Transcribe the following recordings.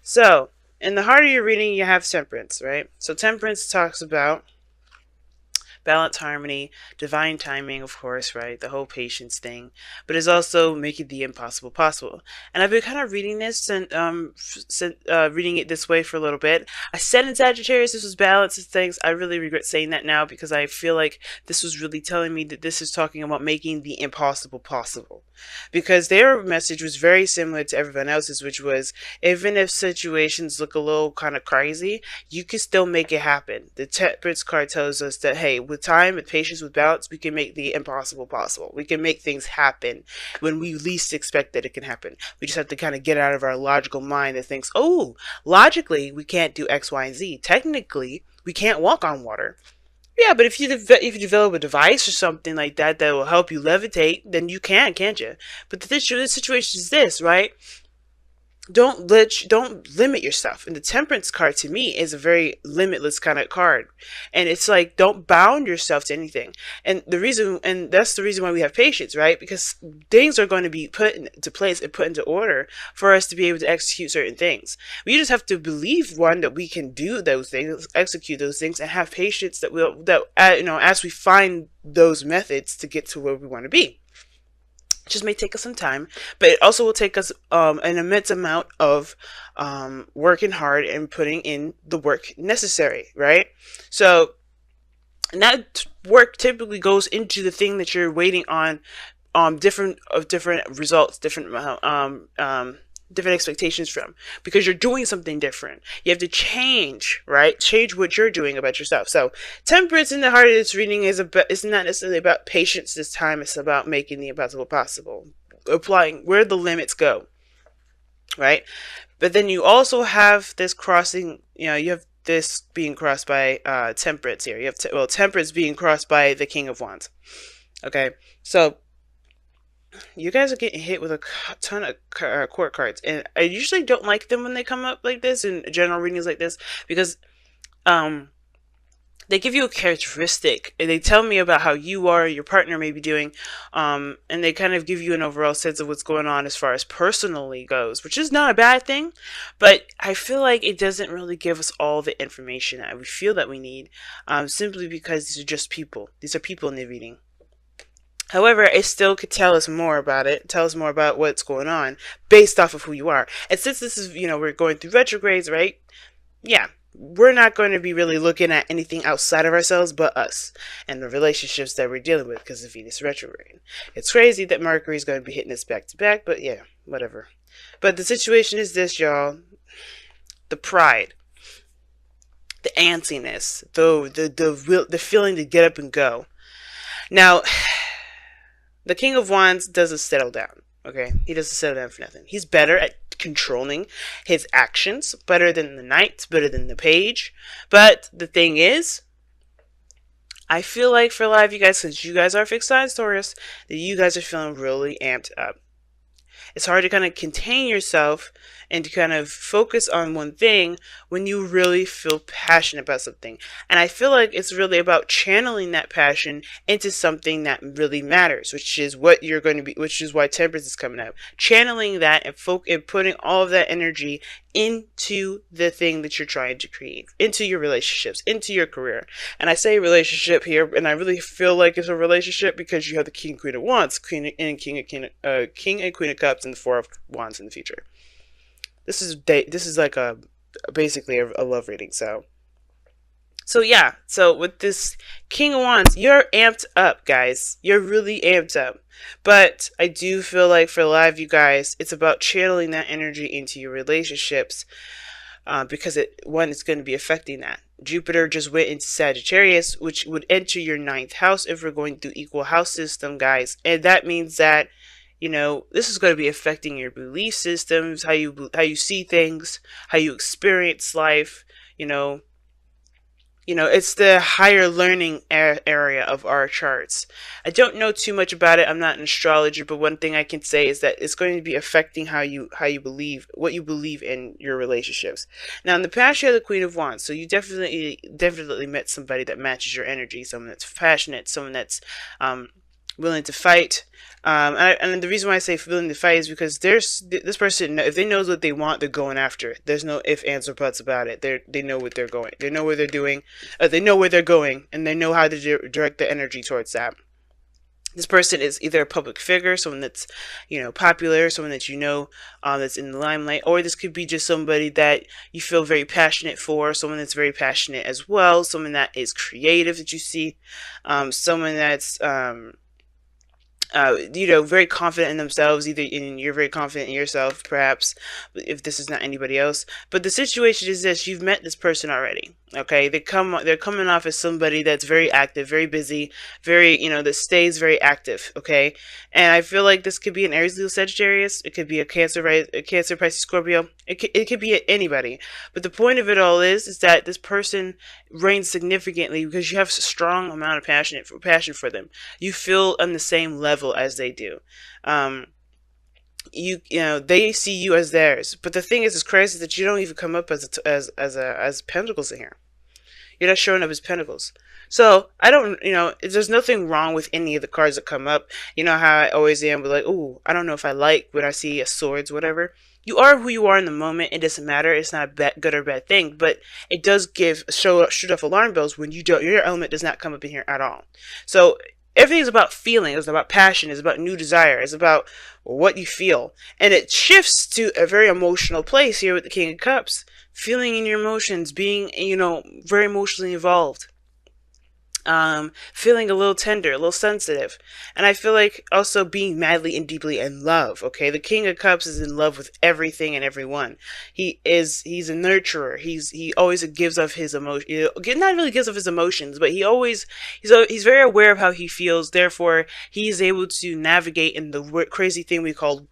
So, in the heart of your reading, you have temperance, right? So, temperance talks about balance, harmony, divine timing, of course, right? The whole patience thing, but it's also making the impossible possible. And I've been kind of reading this and reading it this way for a little bit. I said in Sagittarius this was balance and things. I really regret saying that now because I feel like this was really telling me that this is talking about making the impossible possible. Because their message was very similar to everyone else's, which was even if situations look a little kind of crazy, you can still make it happen. The temperance card tells us that, hey, with time, with patience, with balance, we can make the impossible possible. We can make things happen when we least expect that it can happen. We just have to kind of get out of our logical mind that thinks, oh, logically, we can't do X, Y, and Z. Technically, we can't walk on water. Yeah, but if you develop a device or something like that that will help you levitate, then you can, can't you? But the situation is this, right? Don't limit yourself. And the temperance card to me is a very limitless kind of card, and it's like don't bound yourself to anything. And that's the reason why we have patience, right? Because things are going to be put into place and put into order for us to be able to execute certain things. We just have to believe, one, that we can do those things, execute those things, and have patience as we find those methods to get to where we want to be. It just may take us some time, but it also will take us an immense amount of working hard and putting in the work necessary, right? So, and that work typically goes into the thing that you're waiting on, different results, different expectations from, because you're doing something different. You have to change, right? Change what you're doing about yourself. So temperance in the heart of this reading it's not necessarily about patience this time. It's about making the impossible possible, applying where the limits go, right? But then you also have this crossing, you have this being crossed by temperance here. You have temperance being crossed by the King of Wands. Okay, so you guys are getting hit with a ton of court cards, and I usually don't like them when they come up like this in general readings like this, because they give you a characteristic and they tell me about how you are, your partner may be doing, and they kind of give you an overall sense of what's going on as far as personally goes, which is not a bad thing, but I feel like it doesn't really give us all the information that we feel that we need, simply because these are just people. These are people in the reading. However, it still could tell us more about it, tell us more about what's going on based off of who you are. And since this is, we're going through retrogrades, right? Yeah, we're not going to be really looking at anything outside of ourselves but us and the relationships that we're dealing with because of Venus retrograde. It's crazy that Mercury is going to be hitting us back to back, but yeah, whatever. But the situation is this, y'all. The pride, the antsiness, the feeling to get up and go. Now, the King of Wands doesn't settle down, okay? He doesn't settle down for nothing. He's better at controlling his actions, better than the Knight, better than the Page. But the thing is, I feel like for a lot of you guys, since you guys are fixed signs Taurus, that you guys are feeling really amped up. It's hard to kind of contain yourself and to kind of focus on one thing when you really feel passionate about something. And I feel like it's really about channeling that passion into something that really matters, which is what you're going to be, which is why temperance is coming up. Channeling that and putting all of that energy into the thing that you're trying to create, into your relationships, into your career. And I say relationship here, and I really feel like it's a relationship because you have the King and Queen of Wands, King and Queen of Cups, and the Four of Wands in the future. This is like basically a love reading. So yeah. So with this King of Wands, you're amped up, guys. You're really amped up. But I do feel like for a lot of you guys, it's about channeling that energy into your relationships, because it's going to be affecting that. Jupiter just went into Sagittarius, which would enter your 9th house if we're going through equal house system, guys. And that means that this is going to be affecting your belief systems, how you see things, how you experience life. It's the higher learning area of our charts. I don't know too much about it. I'm not an astrologer, but one thing I can say is that it's going to be affecting how you believe, what you believe in your relationships. Now, in the past, you had the Queen of Wands, so you definitely met somebody that matches your energy, someone that's passionate, someone that's willing to fight. And the reason why I say willing to fight is because there's this person, if they knows what they want, they're going after it. There's no ifs, ands, or buts about it. They know what they're going. They know where they're doing. They know where they're going, and they know how to direct the energy towards that. This person is either a public figure, someone that's, popular, someone that that's in the limelight, or this could be just somebody that you feel very passionate for, someone that's very passionate as well, someone that is creative that you see, someone that's very confident in themselves. You're very confident in yourself, perhaps, if this is not anybody else. But the situation is this: you've met this person already. Okay, they're coming off as somebody that's very active, very busy, very that stays very active. Okay, and I feel like this could be an Aries, Leo, Sagittarius. It could be a Cancer, right? A Cancer, Pisces, Scorpio. It could be anybody. But the point of it all is that this person reigns significantly because you have a strong amount of passion for them. You feel on the same level as they do. They see you as theirs. But the thing is, it's crazy that you don't even come up as pentacles in here. You're not showing up as pentacles. So I don't, there's nothing wrong with any of the cards that come up. You know how I always am with like, ooh, I don't know if I like when I see a swords, whatever. You are who you are in the moment. It doesn't matter. It's not a good or bad thing, but it does shoot off alarm bells when your element does not come up in here at all. So everything's about feeling. It's about passion. It's about new desire. It's about what you feel, and it shifts to a very emotional place here with the King of Cups. Feeling in your emotions, being very emotionally involved. Feeling a little tender, a little sensitive. And I feel like also being madly and deeply in love. Okay, the King of Cups is in love with everything and everyone. He's a nurturer. He always gives of his emotion, not really gives of his emotions, but he's very aware of how he feels. Therefore, he's able to navigate in the crazy thing we call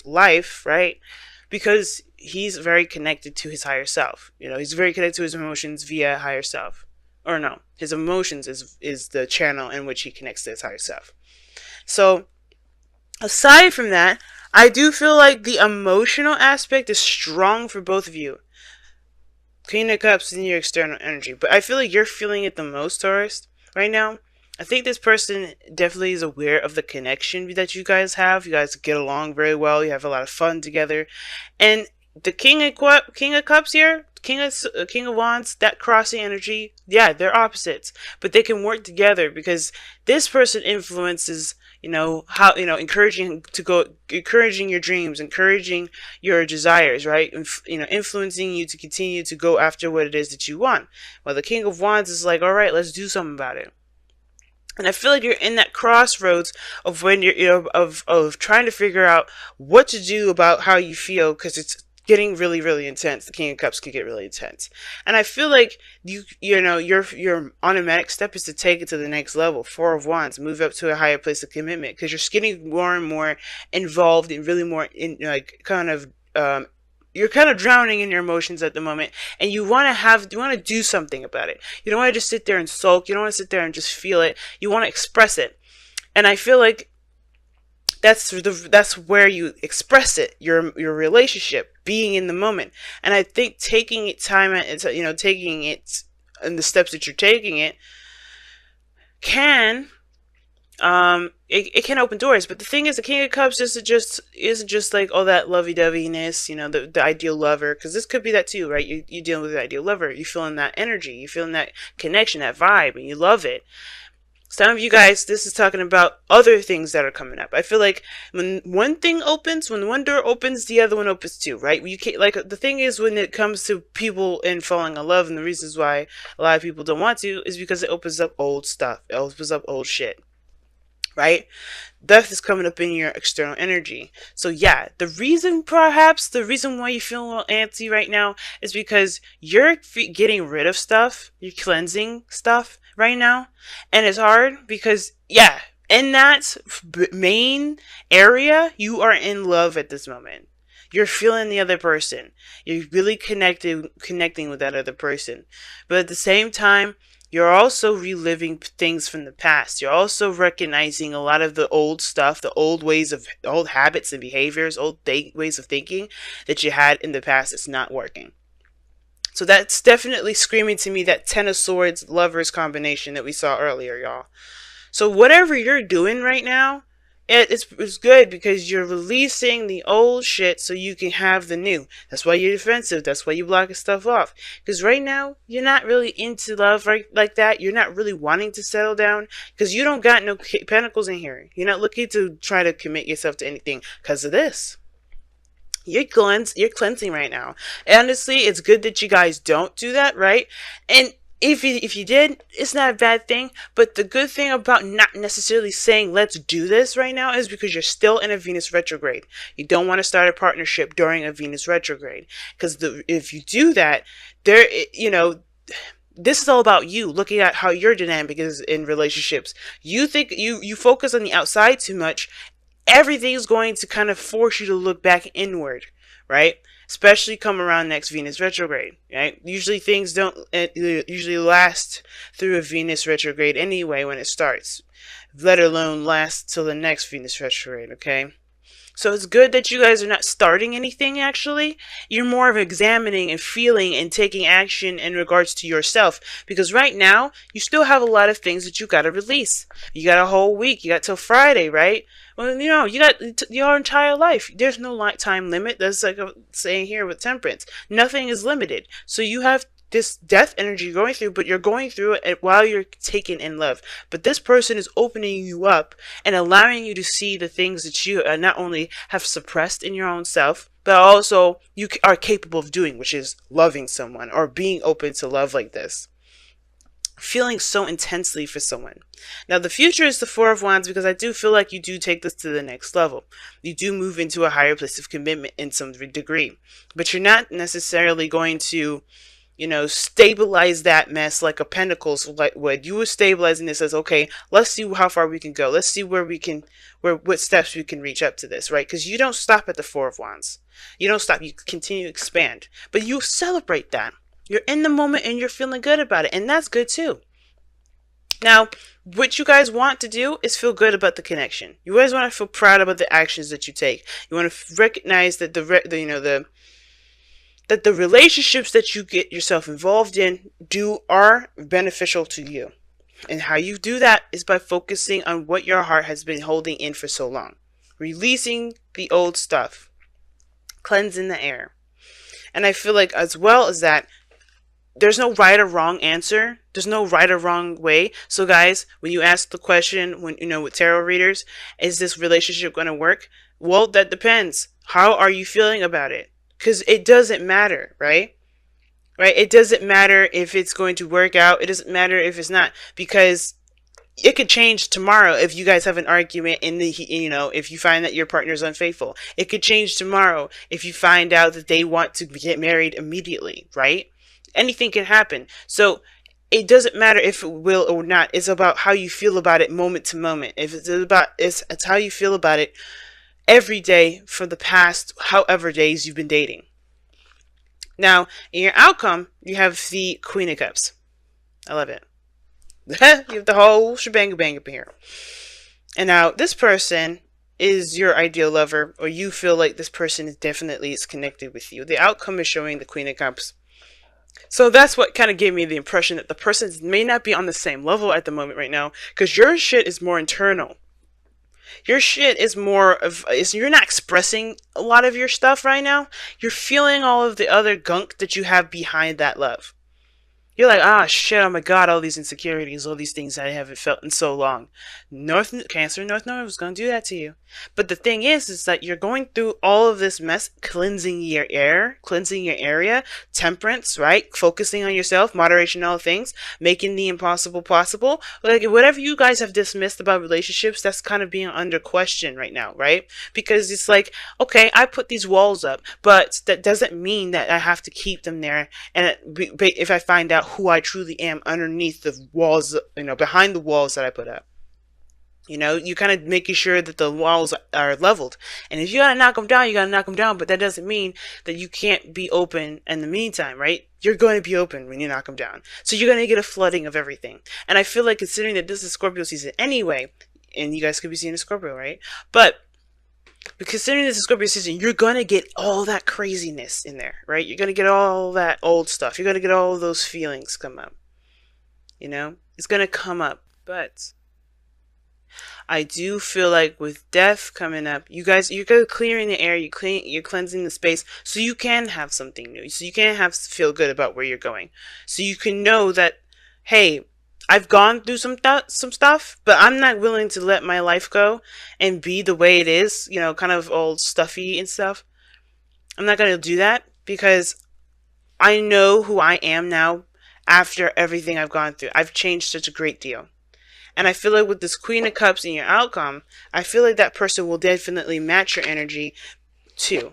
life, right? Because he's very connected to his higher self. He's very connected to his emotions via higher self. Or no, his emotions is the channel in which he connects to his higher self. So, aside from that, I do feel like the emotional aspect is strong for both of you. Queen of Cups in your external energy. But I feel like you're feeling it the most, Taurus, right now. I think this person definitely is aware of the connection that you guys have. You guys get along very well. You have a lot of fun together. And the King of Cups here, King of Wands, that crossing energy, yeah, they're opposites, but they can work together because this person influences, how, encouraging your dreams, encouraging your desires, right? Influencing you to continue to go after what it is that you want. Well, the King of Wands is like, all right, let's do something about it. And I feel like you're in that crossroads of when you're, of trying to figure out what to do about how you feel, because it's getting really, really intense. The King of Cups can get really intense. And I feel like your automatic step is to take it to the next level. Four of Wands, move up to a higher place of commitment, because you're getting more and more involved and really more in you're kind of drowning in your emotions at the moment, and you want to do something about it. You don't want to just sit there and sulk. You don't want to sit there and just feel it. You want to express it. And I feel like that's where you express it, your relationship, being in the moment. And I think taking it time and taking it and the steps that you're taking it can it can open doors. But the thing is, the King of Cups isn't just like all that lovey-doveyness, the ideal lover, because this could be that too, right? You're dealing with the ideal lover. You're feeling that energy, you're feeling that connection, that vibe, and you love it. Some of you guys, this is talking about other things that are coming up. I feel like when one door opens, the other one opens too, right? You can't, like, the thing is, when it comes to people and falling in love, and the reasons why a lot of people don't want to is because it opens up old stuff. It opens up old shit. Right? Death is coming up in your external energy. So yeah, the reason why you feel a little antsy right now is because you're getting rid of stuff. You're cleansing stuff right now. And it's hard because, yeah, in that main area, you are in love at this moment. You're feeling the other person. You're really connecting with that other person. But at the same time, you're also reliving things from the past. You're also recognizing a lot of the old stuff, the old habits and behaviors, ways of thinking that you had in the past that's not working. So that's definitely screaming to me that Ten of Swords Lovers combination that we saw earlier, y'all. So whatever you're doing right now, it's good because you're releasing the old shit so you can have the new. That's why you're defensive. That's why you blocking stuff off. Because right now, you're not really into love right like that. You're not really wanting to settle down because you don't got no pentacles in here. You're not looking to try to commit yourself to anything because of this. You're cleansing right now. Honestly, it's good that you guys don't do that, right? And if you did, it's not a bad thing. But the good thing about not necessarily saying let's do this right now is because you're still in a Venus retrograde. You don't want to start a partnership during a Venus retrograde because if you do that, there, this is all about you looking at how your dynamic is in relationships. You think you focus on the outside too much. Everything's going to kind of force you to look back inward, right? Especially come around next Venus retrograde, right? Usually things don't usually last through a Venus retrograde anyway when it starts, let alone last till the next Venus retrograde, okay? So it's good that you guys are not starting anything actually. You're more of examining and feeling and taking action in regards to yourself. Because right now, you still have a lot of things that you got to release. You got a whole week. You got till Friday, right? Well, you got your entire life. There's no time limit. That's like a saying here with temperance. Nothing is limited. So you have this death energy going through, but you're going through it while you're taken in love. But this person is opening you up and allowing you to see the things that you not only have suppressed in your own self, but also you are capable of doing, which is loving someone or being open to love like this. Feeling so intensely for someone. Now the future is the Four of Wands because I do feel like you do take this to the next level. You do move into a higher place of commitment in some degree, but you're not necessarily going to stabilize that mess like a pentacles would. You were stabilizing this as, okay, let's see how far we can go. Let's see what steps we can reach up to this, right? Because you don't stop at the Four of Wands. You don't stop. You continue to expand. But you celebrate that. You're in the moment and you're feeling good about it. And that's good too. Now, what you guys want to do is feel good about the connection. You guys want to feel proud about the actions that you take. You want to recognize that that the relationships that you get yourself involved in are beneficial to you. And how you do that is by focusing on what your heart has been holding in for so long. Releasing the old stuff. Cleansing the air. And I feel like as well as that, there's no right or wrong answer. There's no right or wrong way. So guys, when you ask the question, with tarot readers, is this relationship going to work? Well, that depends. How are you feeling about it? Because it doesn't matter, right? Right? It doesn't matter if it's going to work out. It doesn't matter if it's not. Because it could change tomorrow if you guys have an argument if you find that your partner is unfaithful. It could change tomorrow if you find out that they want to get married immediately, right? Anything can happen. So it doesn't matter if it will or not. It's about how you feel about it moment to moment. It's how you feel about it every day for the past however days you've been dating. Now, in your outcome, you have the Queen of Cups. I love it. You have the whole shebang bang up here. And now, this person is your ideal lover, or you feel like this person is definitely connected with you. The outcome is showing the Queen of Cups. So that's what kind of gave me the impression that the person may not be on the same level at the moment right now, because your shit is more internal. Your shit is you're not expressing a lot of your stuff right now. You're feeling all of the other gunk that you have behind that love. You're like, shit, oh my god, all these insecurities, all these things I haven't felt in so long. Cancer North Node was going to do that to you. But the thing is that you're going through all of this mess, cleansing your air, cleansing your area, temperance, right? Focusing on yourself, moderation, all things, making the impossible possible. Like, whatever you guys have dismissed about relationships, that's kind of being under question right now, right? Because it's like, okay, I put these walls up, but that doesn't mean that I have to keep them there. And if I find out who I truly am underneath the walls, behind the walls that I put up. You kind of making sure that the walls are leveled. And if you gotta knock them down, you gotta knock them down. But that doesn't mean that you can't be open in the meantime, right? You're going to be open when you knock them down. So you're going to get a flooding of everything. And I feel like considering that this is Scorpio season anyway, and you guys could be seeing a Scorpio, right? But considering this is Scorpio season, you're going to get all that craziness in there, right? You're going to get all that old stuff. You're going to get all those feelings come up. It's going to come up. But I do feel like with death coming up, you're clearing the air, you're cleansing the space, so you can have something new, so you can feel good about where you're going, so you can know that, hey, I've gone through some stuff, but I'm not willing to let my life go and be the way it is, kind of all stuffy and stuff. I'm not gonna do that because I know who I am now after everything I've gone through. I've changed such a great deal. And I feel like with this Queen of Cups in your outcome, I feel like that person will definitely match your energy too.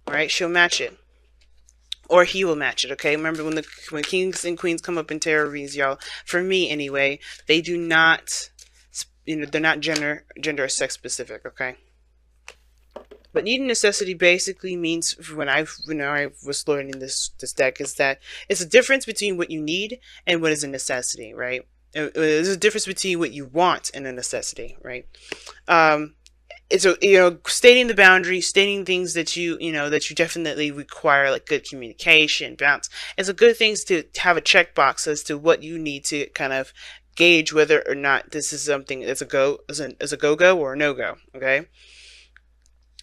Right? She'll match it. Or he will match it, okay? Remember when kings and queens come up in tarot reads, y'all, for me anyway, they do not, they're not gender or sex specific, okay? But need and necessity basically means, when I was learning this deck, is that it's a difference between what you need and what is a necessity, right? There's a difference between what you want and a necessity, right? It's stating the boundaries, stating things that that you definitely require, like good communication, balance. It's a good thing to have a checkbox as to what you need to kind of gauge whether or not this is something that's a go or a no go. Okay.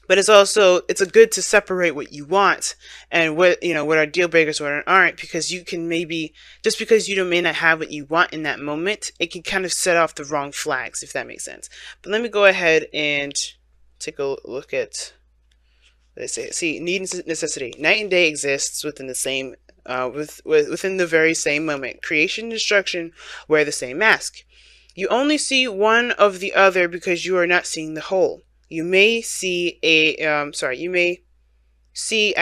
But it's a good to separate what you want and what are deal breakers, what aren't, because you can maybe, just because you may not have what you want in that moment, it can kind of set off the wrong flags, if that makes sense. But let me go ahead and take a look at what they say. See, need and necessity. Night and day exists within the same, within the very same moment. Creation and destruction wear the same mask. You only see one of the other because you are not seeing the whole. You may see what you may see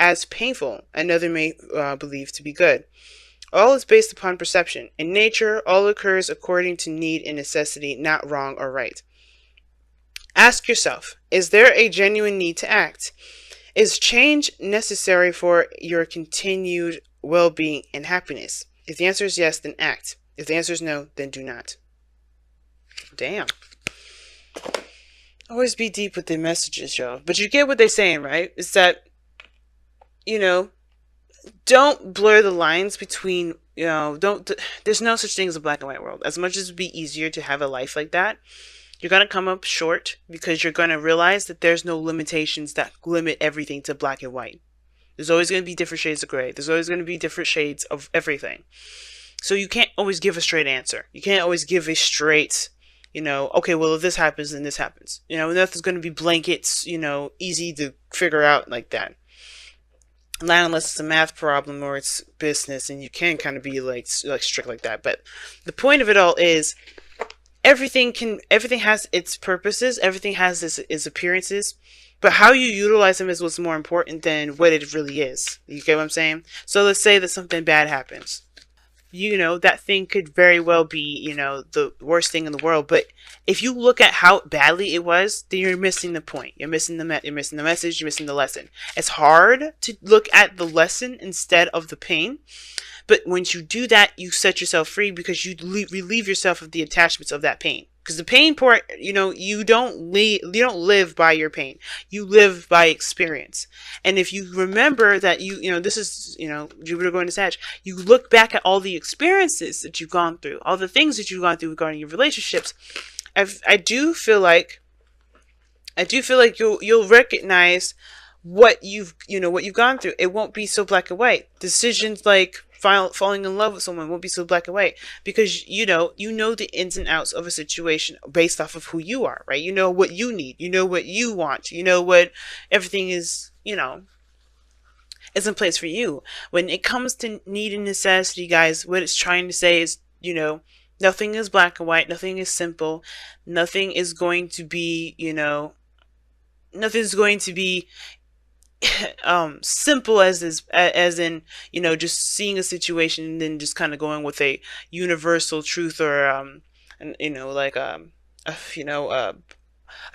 as painful, another may believe to be good. All is based upon perception. In nature, all occurs according to need and necessity, not wrong or right. Ask yourself, is there a genuine need to act? Is change necessary for your continued well-being and happiness? If the answer is yes, then act. If the answer is no, then do not. Damn. Always be deep with the messages, y'all. But you get what they're saying, right? It's that, don't blur the lines between, there's no such thing as a black and white world. As much as it would be easier to have a life like that, you're going to come up short because you're going to realize that there's no limitations that limit everything to black and white. There's always going to be different shades of gray. There's always going to be different shades of everything. So you can't always give a straight answer. You can't always give a straight, okay, well, if this happens, then this happens. Nothing's going to be blankets, easy to figure out like that. Not unless it's a math problem or it's business, and you can kind of be like strict like that. But the point of it all is everything has its purposes. Everything has its appearances. But how you utilize them is what's more important than what it really is. You get what I'm saying? So let's say that something bad happens. That thing could very well be, the worst thing in the world. But if you look at how badly it was, then you're missing the point. You're missing the message. You're missing the lesson. It's hard to look at the lesson instead of the pain. But once you do that, you set yourself free because you relieve yourself of the attachments of that pain. Because the pain part, you don't live by your pain. You live by experience. And if you remember that this is, Jupiter going to Sag, you look back at all the experiences that you've gone through, all the things that you've gone through regarding your relationships. I do feel like you'll recognize what you've gone through. It won't be so black and white. Decisions like falling in love with someone won't be so black and white because you know the ins and outs of a situation based off of who you are, right? You know what you need, you know what you want, you know what everything is, is in place for you. When it comes to need and necessity, guys, what it's trying to say is, nothing is black and white, nothing is simple, nothing is going to be, nothing's going to be simple as in just seeing a situation and then just kind of going with a universal truth or an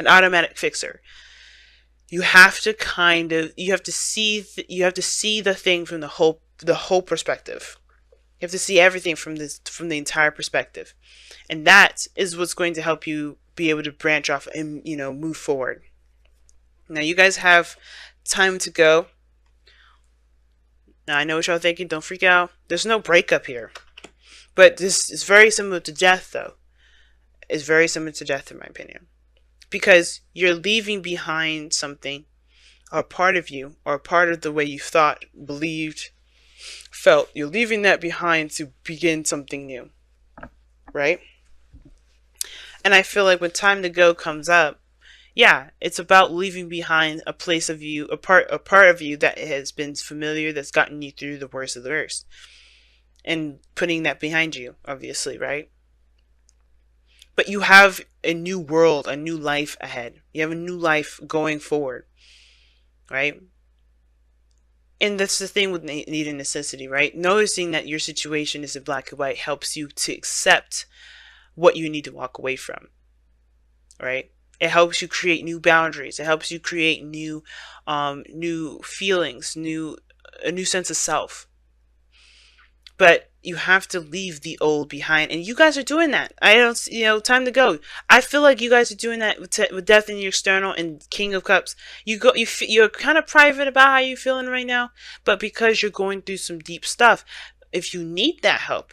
automatic fixer. You have to see the thing from the whole perspective. You have to see everything from the entire perspective, and that is what's going to help you be able to branch off and move forward. Now you guys have time to go. Now I know what y'all thinking. Don't freak out. There's no breakup here, but this is very similar to death, though. is very similar to death, in my opinion, because you're leaving behind something, or part of you, or part of the way you thought, believed, felt. You're leaving that behind to begin something new, right? And I feel like when time to go comes up, yeah, it's about leaving behind a place of you, a part of you that has been familiar, that's gotten you through the worst of the worst, and putting that behind you, obviously, right? But you have a new world, a new life ahead. You have a new life going forward, right? And that's the thing with need and necessity, right? Noticing that your situation is in black and white helps you to accept what you need to walk away from, right? It helps you create new boundaries. It helps you create new feelings, a new sense of self. But you have to leave the old behind, and you guys are doing that. I don't, time to go. I feel like you guys are doing that with Death in your External and King of Cups. You're kind of private about how you're feeling right now, but because you're going through some deep stuff, if you need that help,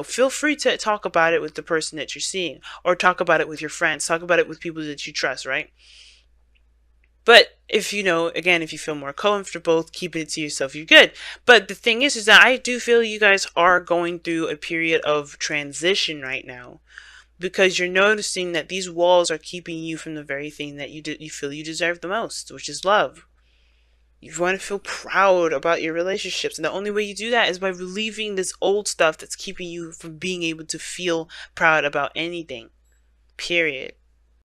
feel free to talk about it with the person that you're seeing, or talk about it with your friends, talk about it with people that you trust, right? But if again, if you feel more comfortable keeping it to yourself, you're good. But the thing is that I do feel you guys are going through a period of transition right now, because you're noticing that these walls are keeping you from the very thing that you feel you deserve the most, which is love. You want to feel proud about your relationships, and the only way you do that is by relieving this old stuff that's keeping you from being able to feel proud about anything. Period.